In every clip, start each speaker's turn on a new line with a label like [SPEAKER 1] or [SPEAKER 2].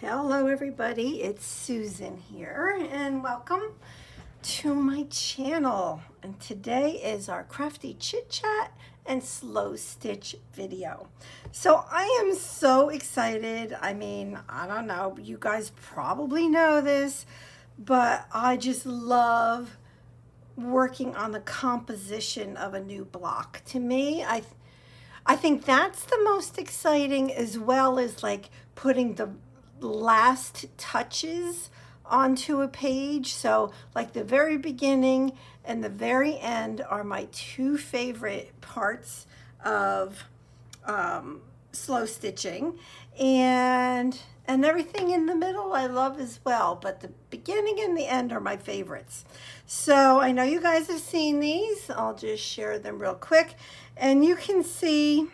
[SPEAKER 1] Hello everybody, it's Susan here and welcome to my channel. And today is our crafty chit chat and slow stitch video. So I am so excited. I mean, I don't know, you guys probably know this, but I just love working on the composition of a new block. To me, I think that's the most exciting, as well as like putting the last touches onto a page. So like the very beginning and the very end are my two favorite parts of slow stitching, and everything in the middle I love as well, but the beginning and the end are my favorites. So I know you guys have seen these. I'll just share them real quick, and you can see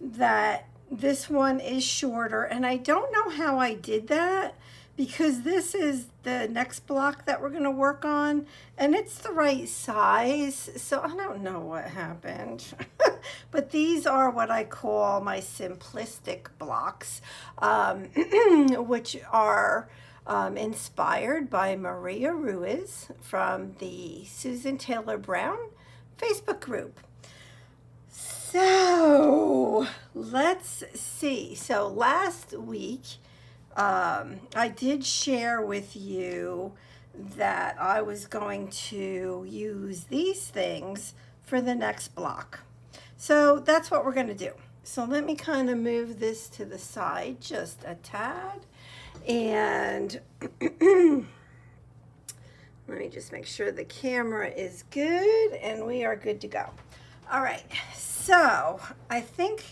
[SPEAKER 1] that this one is shorter, and I don't know how I did that because this is the next block that we're going to work on and it's the right size, so I don't know what happened. But these are what I call my simplistic blocks, which are inspired by Maria Ruiz from the Susan Taylor Brown Facebook group. So let's see. So last week, I did share with you that I was going to use these things for the next block. So that's what we're going to do. So let me kind of move this to the side just a tad. And let me just make sure the camera is good and we are good to go. All right, so I think,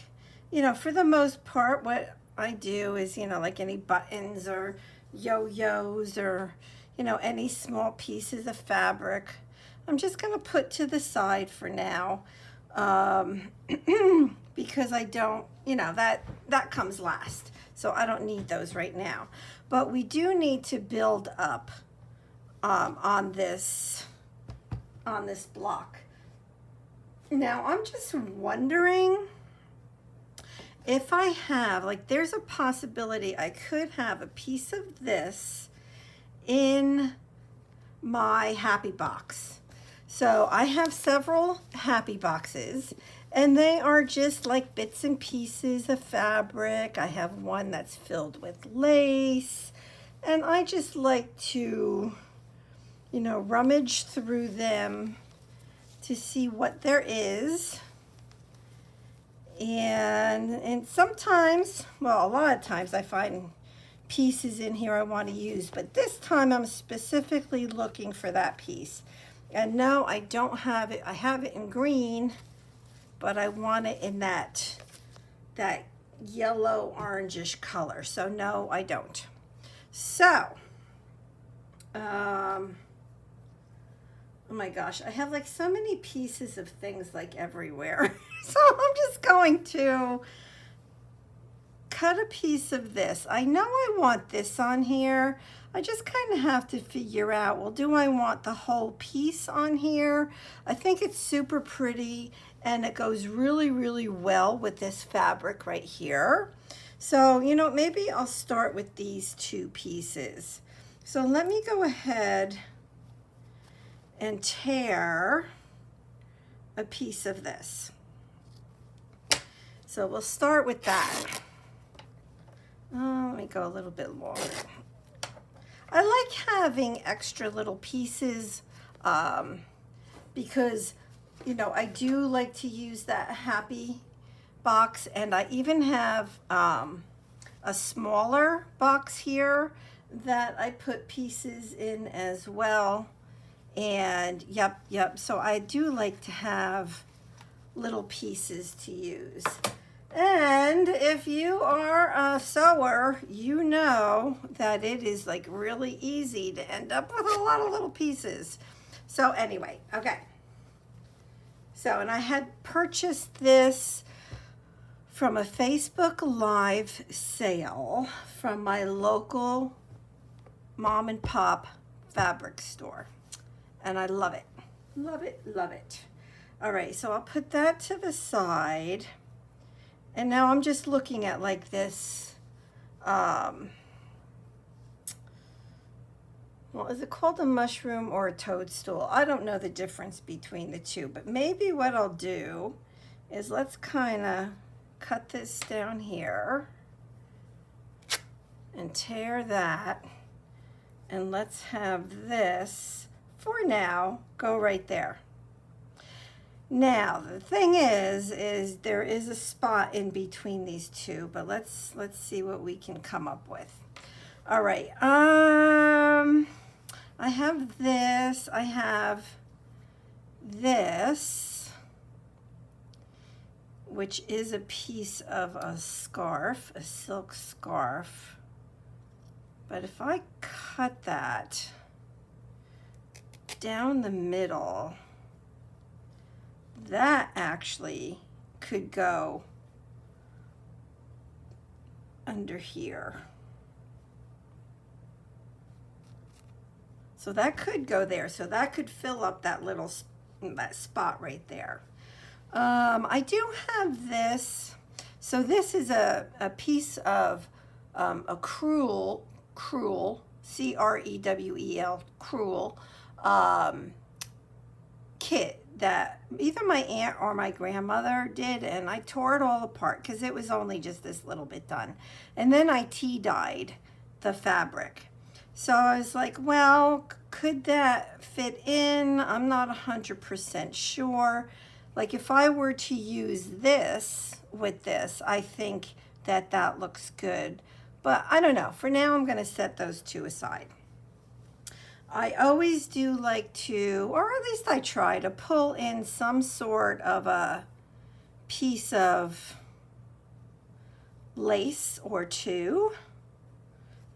[SPEAKER 1] for the most part, what I do is, like any buttons or yo-yos or, any small pieces of fabric, I'm just going to put to the side for now, because I don't, that comes last. So I don't need those right now. But we do need to build up on this block. Now, I'm just wondering if I have, there's a possibility I could have a piece of this in my happy box. So I have several happy boxes, and they are just like bits and pieces of fabric. I have one that's filled with lace, and I just like to, rummage through them to see what there is. And sometimes, well, a lot of times I find pieces in here I want to use, but this time I'm specifically looking for that piece. And no, I don't have it. I have it in green, but I want it in that yellow orangish color. So no, I don't. So, oh my gosh, I have so many pieces of things everywhere. So I'm just going to cut a piece of this. I know I want this on here. I just kind of have to figure out, well, do I want the whole piece on here? I think it's super pretty and it goes really, really well with this fabric right here. So, maybe I'll start with these two pieces. So let me go ahead and tear a piece of this. So we'll start with that. Let me go a little bit longer. I like having extra little pieces because, I do like to use that happy box, and I even have a smaller box here that I put pieces in as well. And yep, so I do like to have little pieces to use. And if you are a sewer, you know that it is really easy to end up with a lot of little pieces. So anyway, okay. So, and I had purchased this from a Facebook Live sale from my local mom and pop fabric store. And I love it. Love it, love it. All right, so I'll put that to the side. And now I'm just looking at this well, is it called a mushroom or a toadstool? I don't know the difference between the two, but maybe what I'll do is let's kind of cut this down here and tear that, and let's have this, for now, go right there. Now, the thing is there is a spot in between these two, but let's see what we can come up with. All right, I have this, I have this, which is a piece of a scarf, a silk scarf. But if I cut that down the middle, that actually could go under here. So that could go there. So that could fill up that little that spot right there. I do have this. So this is a piece of a crewel, C-R-E-W-E-L, crewel kit that either my aunt or my grandmother did, and I tore it all apart because it was only just this little bit done. And then I tea dyed the fabric. So I was like, well, could that fit in? I'm not 100% sure. Like if I were to use this with this, I think that that looks good. But I don't know. For now, I'm going to set those two aside. I always do like to, or at least I try to pull in some sort of a piece of lace or two.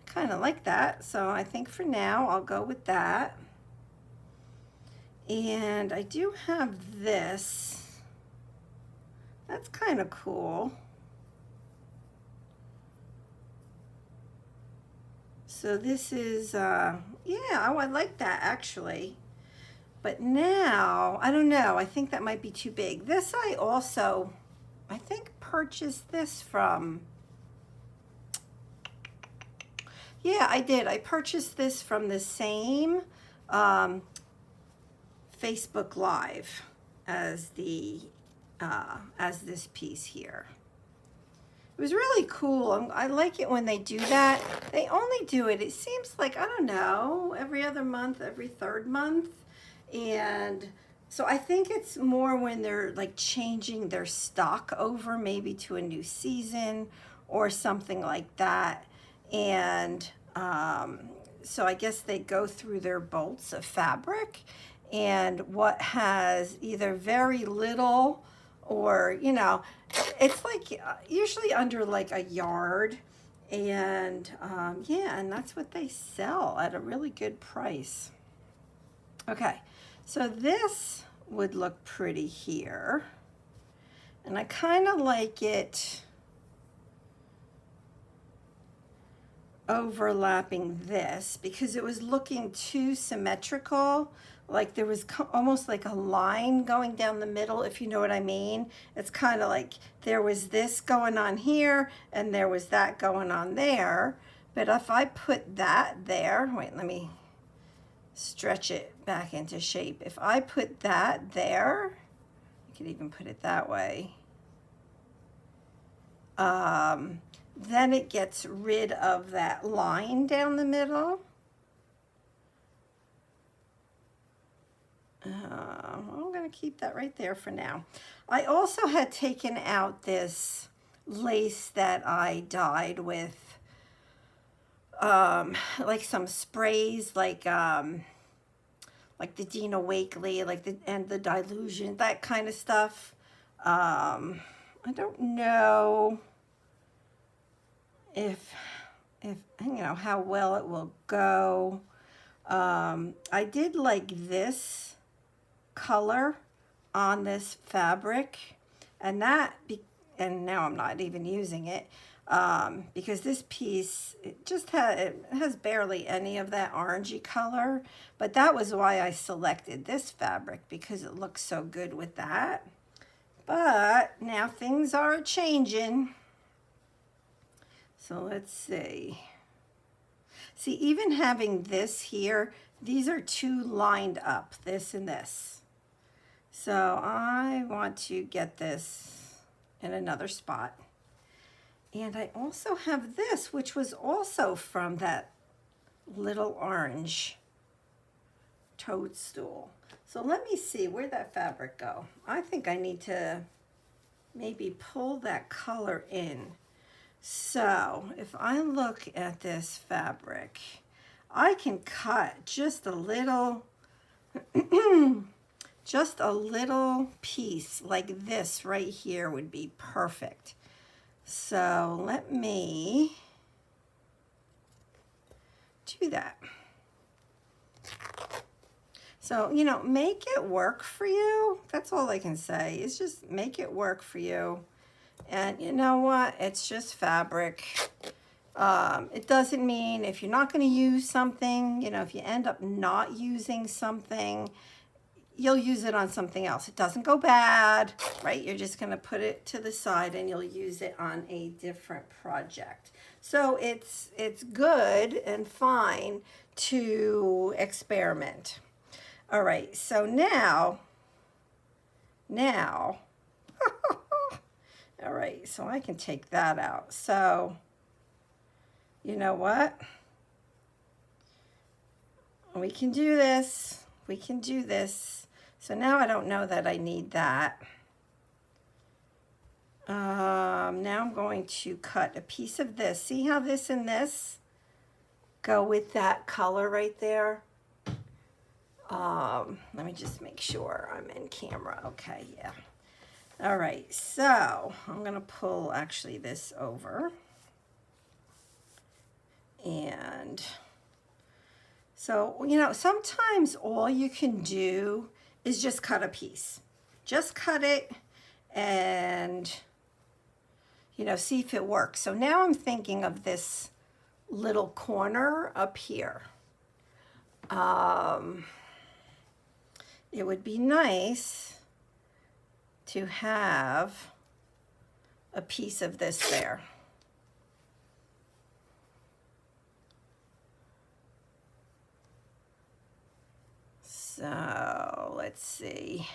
[SPEAKER 1] Kind of like that. So I think for now I'll go with that. And I do have this. That's kind of cool. So this is, yeah, oh, I like that actually. But now, I don't know, I think that might be too big. This I also, I think purchased this from, yeah, I did. I purchased this from the same Facebook Live as the as this piece here. It was really cool. I like it when they do that. They only do it, it seems like, I don't know, every other month, every third month. And so I think it's more when they're like changing their stock over maybe to a new season or something like that. And so I guess they go through their bolts of fabric, and what has either very little or, you know, it's like usually under like a yard. And yeah, and that's what they sell at a really good price. Okay, so this would look pretty here. And I kind of like it overlapping this because it was looking too symmetrical. Like there was almost like a line going down the middle, if you know what I mean. It's kind of like there was this going on here and there was that going on there. But if I put that there, wait, let me stretch it back into shape. If I put that there, I could even put it that way. Then it gets rid of that line down the middle. I'm going to keep that right there for now. I also had taken out this lace that I dyed with like some sprays, like the Dina Wakley, like the Dilution, that kind of stuff. I don't know if you know how well it will go. I did like this color on this fabric, and and now I'm not even using it because this piece, it has barely any of that orangey color, but that was why I selected this fabric, because it looks so good with that. But now things are changing. So let's see. See, even having this here, these are two lined up, this and this. So I want to get this in another spot. And I also have this, which was also from that little orange toadstool. So let me see, where'd that fabric go? I think I need to maybe pull that color in. So if I look at this fabric, I can cut just a little, just a little piece like this right here would be perfect. So let me do that. So, you know, make it work for you. That's all I can say, is just make it work for you. And you know what? It's just fabric. It doesn't mean if you're not going to use something, you know, if you end up not using something, you'll use it on something else. It doesn't go bad, right? You're just going to put it to the side and you'll use it on a different project. So it's good and fine to experiment. All right, so now, all right, so I can take that out. So, you know what? We can do this. We can do this. So now I don't know that I need that. Now I'm going to cut a piece of this. See how this and this go with that color right there? Let me just make sure I'm in camera. Okay, yeah. All right, so I'm gonna pull actually this over. And so, you know, sometimes all you can do is just cut a piece. Just cut it and, you know, see if it works. So now I'm thinking of this little corner up here. It would be nice to have a piece of this there. So let's see.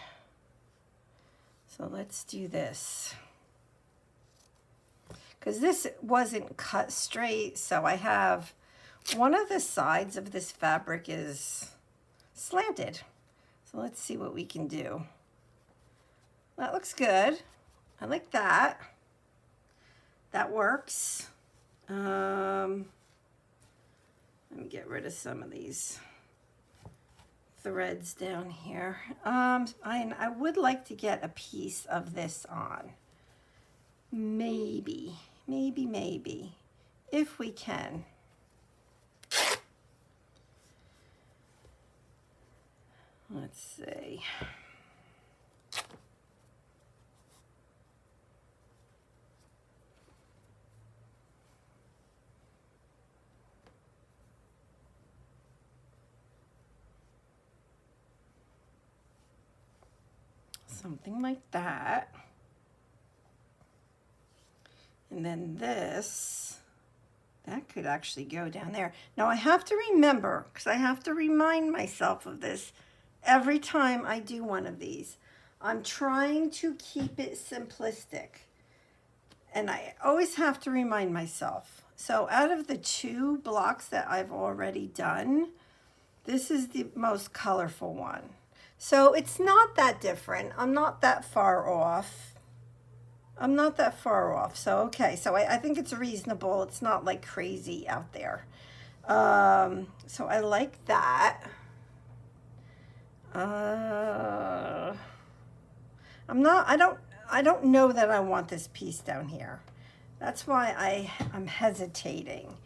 [SPEAKER 1] So let's do this. Because this wasn't cut straight, so I have one of the sides of this fabric is slanted. So let's see what we can do. That looks good. I like that. That works. Let me get rid of some of these threads down here. I would like to get a piece of this on. Maybe, if we can. Let's see. Something like that. And then this, that could actually go down there. Now I have to remember, because I have to remind myself of this every time I do one of these. I'm trying to keep it simplistic. And I always have to remind myself. So out of the 2 blocks that I've already done, this is the most colorful one. So it's not that different. I'm not that far off. So, okay. So I think it's reasonable. It's not like crazy out there. So I like that. I don't know that I want this piece down here. That's why I'm hesitating.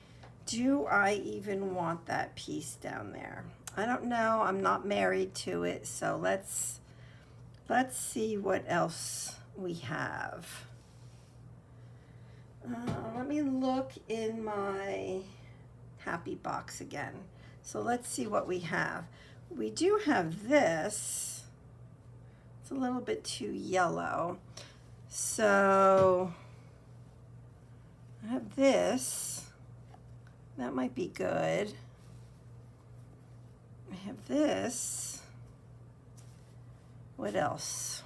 [SPEAKER 1] Do I even want that piece down there? I don't know. I'm not married to it. So let's see what else we have. Let me look in my happy box again. So let's see what we have. We do have this. It's a little bit too yellow. So I have this. That might be good. I have this. What else?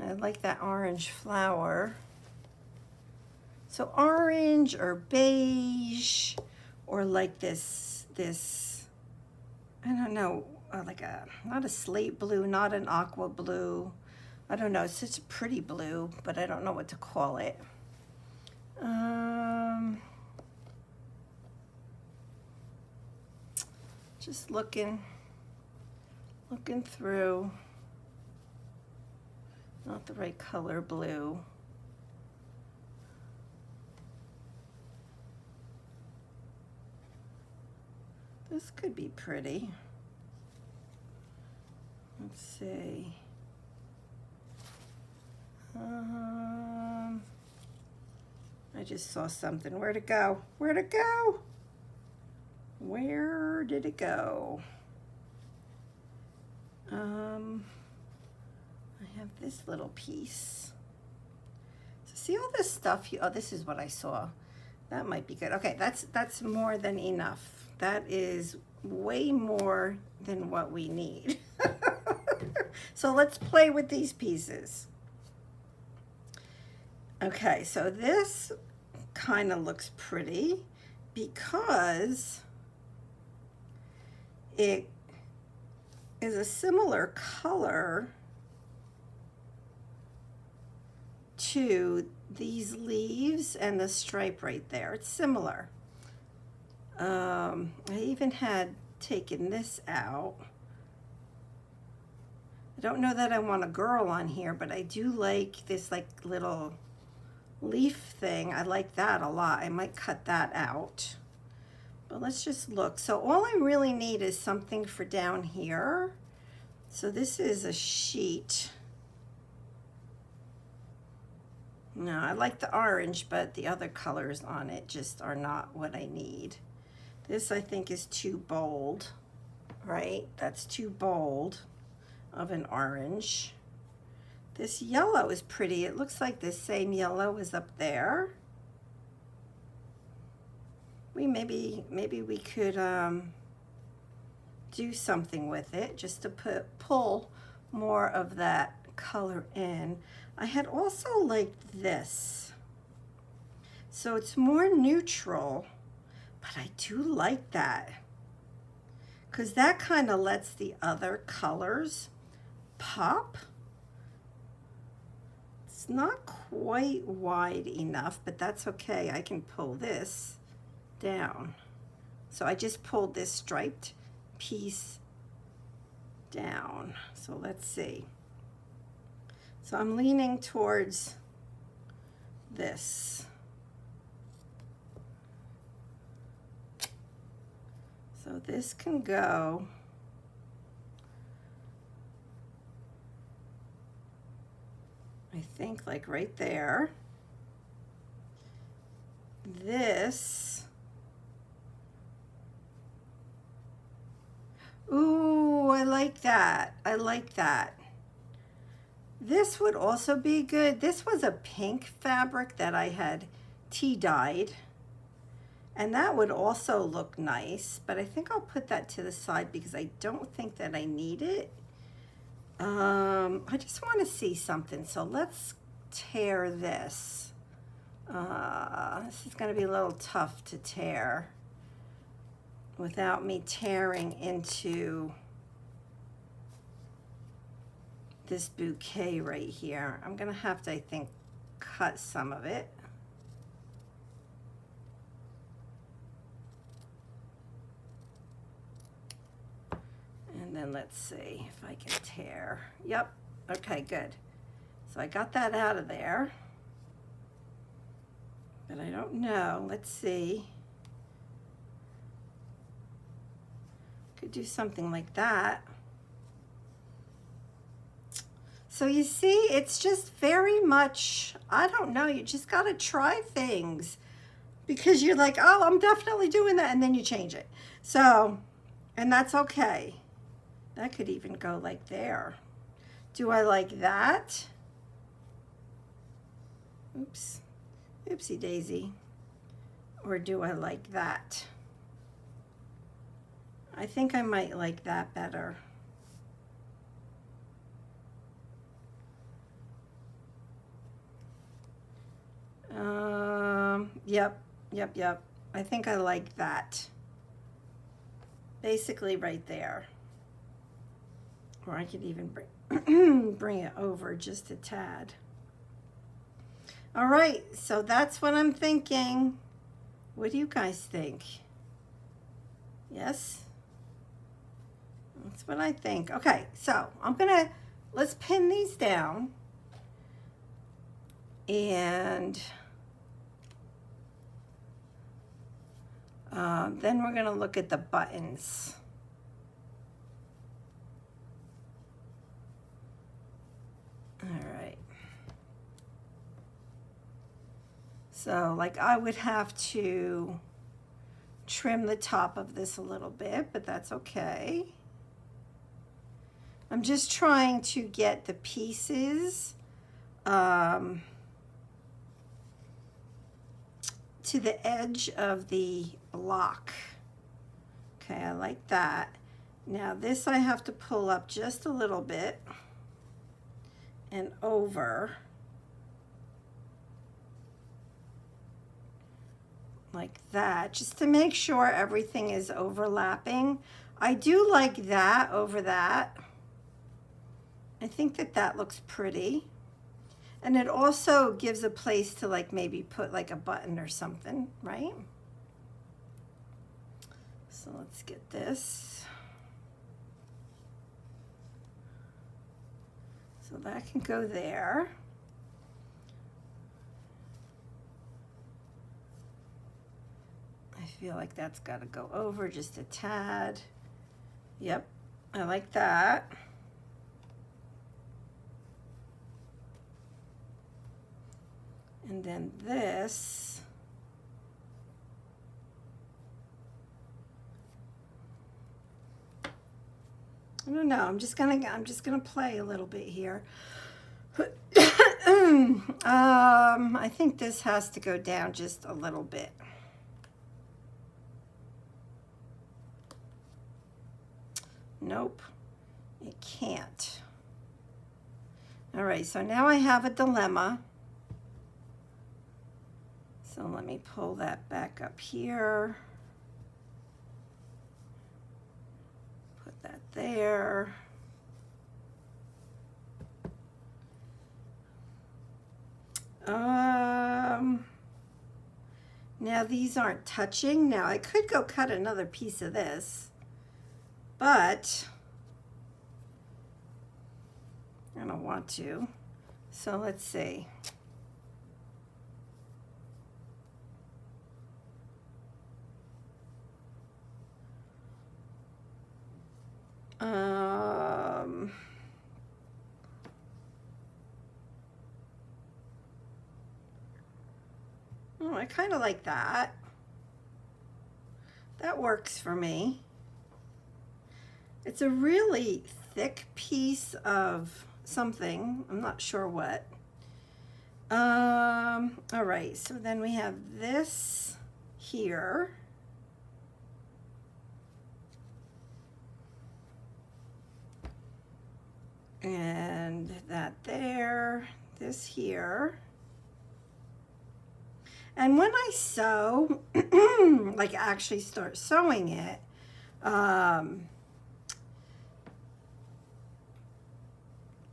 [SPEAKER 1] I like that orange flower. So orange or beige or like this, I don't know, like not a slate blue, not an aqua blue. I don't know, it's such a pretty blue, but I don't know what to call it. Just looking through. Not the right color blue. This could be pretty. Let's see. I just saw something. Where'd it go? Where'd it go? Where did it go? I have this little piece. So see all this stuff? Oh, this is what I saw. That might be good. Okay, that's more than enough. That is way more than what we need. So let's play with these pieces. Okay, so this kind of looks pretty because it is a similar color to these leaves and the stripe right there. It's similar. I even had taken this out. I don't know that I want a girl on here, but I do like this like little leaf thing. I like that a lot. I might cut that out. But let's just look. So all I really need is something for down here. So this is a sheet. No, I like the orange, but the other colors on it just are not what I need. This I think is too bold, right? That's too bold of an orange. This yellow is pretty. It looks like the same yellow is up there. Maybe we could do something with it just to pull more of that color in. I had also liked this. So it's more neutral, but I do like that because that kind of lets the other colors pop. It's not quite wide enough, but that's okay. I can pull this down. So I just pulled this striped piece down. So let's see. So I'm leaning towards this. So this can go I think like right there. This, ooh, I like that. I like that. This would also be good. This was a pink fabric that I had tea dyed, and that would also look nice, but I think I'll put that to the side because I don't think that I need it. I just want to see something, so let's tear this. This is going to be a little tough to tear without me tearing into this bouquet right here. I'm going to have to, I think, cut some of it. And then let's see if I can tear. Yep, okay, good. So I got that out of there. But I don't know, let's see. Could do something like that. So you see, it's just very much, I don't know, you just gotta try things because you're like, oh, I'm definitely doing that, and then you change it. So, and that's okay. That could even go like there. Do I like that? Oops. Oopsie daisy. Or do I like that? I think I might like that better. Yep. I think I like that. Basically right there. Or I could even bring it over just a tad. All right, so that's what I'm thinking. What do you guys think? Yes? That's what I think. Okay, so let's pin these down. And then we're gonna look at the buttons. All right. So like I would have to trim the top of this a little bit, but that's okay. I'm just trying to get the pieces to the edge of the block. Okay, I like that. Now this I have to pull up just a little bit and over like that, just to make sure everything is overlapping. I do like that over that. I think that that looks pretty. And it also gives a place to like maybe put like a button or something, right? So let's get this. So that can go there. I feel like that's got to go over just a tad. Yep, I like that. And then this, I don't know, I'm just gonna play a little bit here. I think this has to go down just a little bit. Nope, it can't. All right, so now I have a dilemma. So let me pull that back up here. Put that there. Now these aren't touching. Now I could go cut another piece of this, but I don't want to. So let's see. Oh, I kind of like that. That works for me. It's a really thick piece of something. I'm not sure what. All right, so then we have this here. And that there, this here. And when I sew, like actually start sewing it,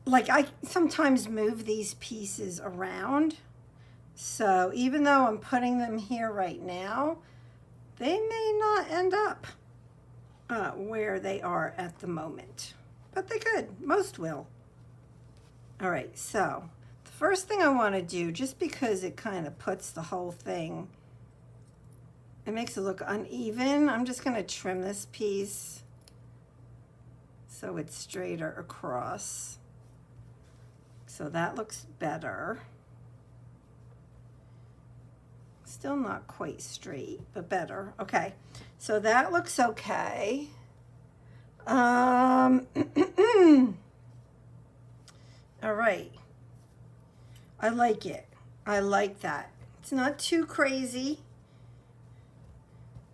[SPEAKER 1] like I sometimes move these pieces around. So even though I'm putting them here right now, they may not end up where they are at the moment. But they could, most will. All right, so the first thing I want to do, just because it kind of puts the whole thing, it makes it look uneven, I'm just going to trim this piece so it's straighter across. So that looks better. Still not quite straight, but better. Okay, so that looks okay. All right, I like it. I like that. It's not too crazy.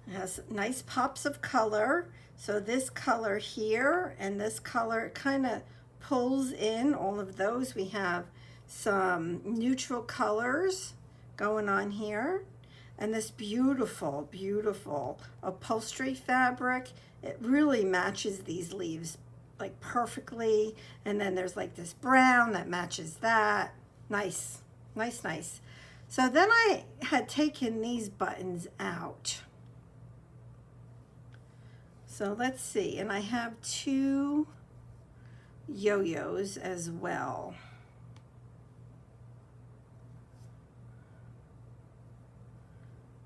[SPEAKER 1] It has nice pops of color. So this color here and this color kind of pulls in all of those. We have some neutral colors going on here. And this beautiful, beautiful upholstery fabric. It really matches these leaves like perfectly. And then there's like this brown that matches that. Nice, nice, nice. So then I had taken these buttons out. So let's see, and I have 2 yo-yos as well.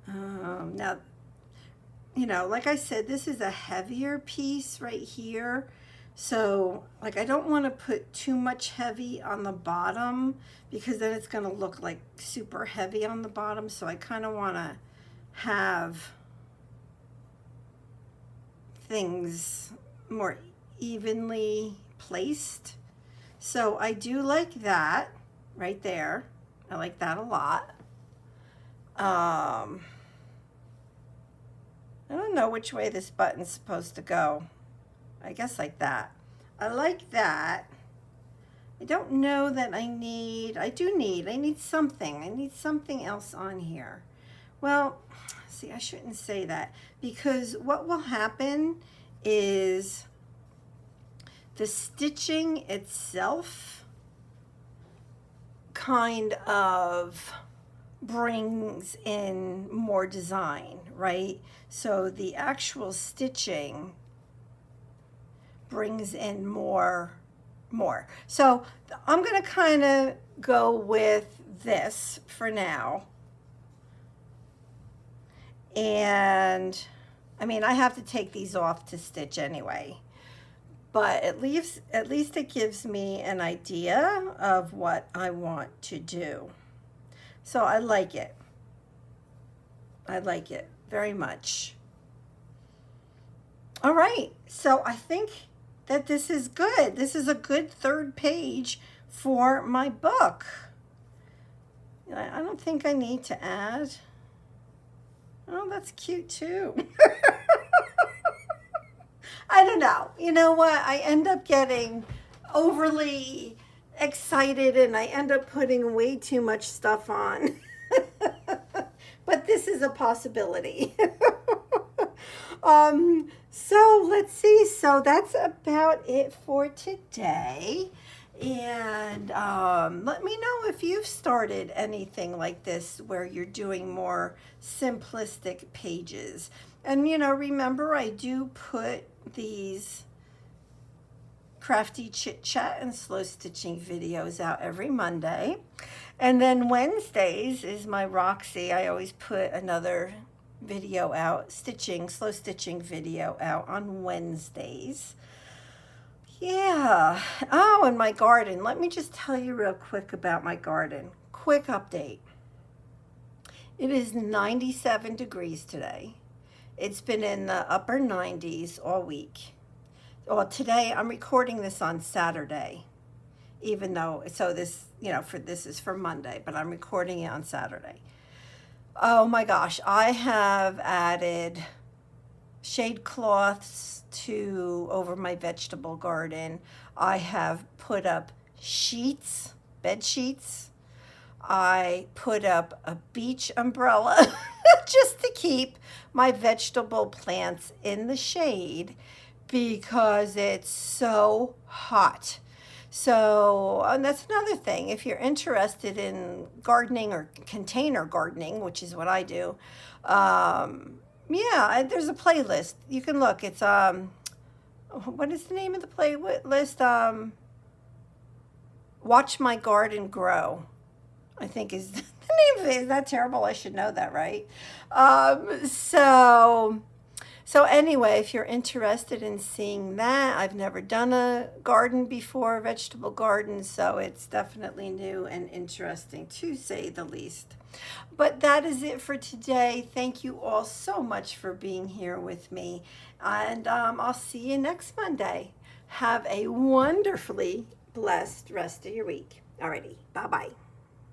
[SPEAKER 1] Now, you know, like I said, this is a heavier piece right here. So, like, I don't want to put too much heavy on the bottom because then it's going to look like super heavy on the bottom. So I kind of want to have things more evenly placed. So I do like that right there. I like that a lot. I don't know which way this button's supposed to go. I guess like that. I like that. I don't know that I need something. I need something else on here. Well, see, I shouldn't say that because what will happen is the stitching itself kind of brings in more design, right? So the actual stitching brings in more. So I'm going to kind of go with this for now. And I mean, I have to take these off to stitch anyway, but at least it gives me an idea of what I want to do. So I like it. I like it very much. All right, so I think that this is good. This is a good 3rd page for my book. I don't think I need to add. Oh, that's cute too. I don't know. You know what? I end up getting overly excited and I end up putting way too much stuff on. But this is a possibility. So let's see. So that's about it for today. And let me know if you've started anything like this where you're doing more simplistic pages. And, you know, remember I do put these Crafty Chit Chat and slow stitching videos out every Monday. And then Wednesdays is my Roxy. I always put another video out, slow stitching video out on Wednesdays. Yeah. Oh, and my garden. Let me just tell you real quick about my garden. Quick update. It is 97 degrees today. It's been in the upper 90s all week. Well, today I'm recording this on Saturday, even though, so this, you know, this is for Monday, but I'm recording it on Saturday. Oh my gosh, I have added shade cloths over my vegetable garden. I have put up sheets, bed sheets. I put up a beach umbrella just to keep my vegetable plants in the shade because it's so hot. So, and that's another thing. If you're interested in gardening or container gardening, which is what I do, yeah, there's a playlist. You can look. It's, what is the name of the playlist? Watch My Garden Grow, I think is the name of it. Is that terrible? I should know that, right? So anyway, if you're interested in seeing that, I've never done a garden before, a vegetable garden, so it's definitely new and interesting to say the least. But that is it for today. Thank you all so much for being here with me, and I'll see you next Monday. Have a wonderfully blessed rest of your week. Alrighty, bye-bye.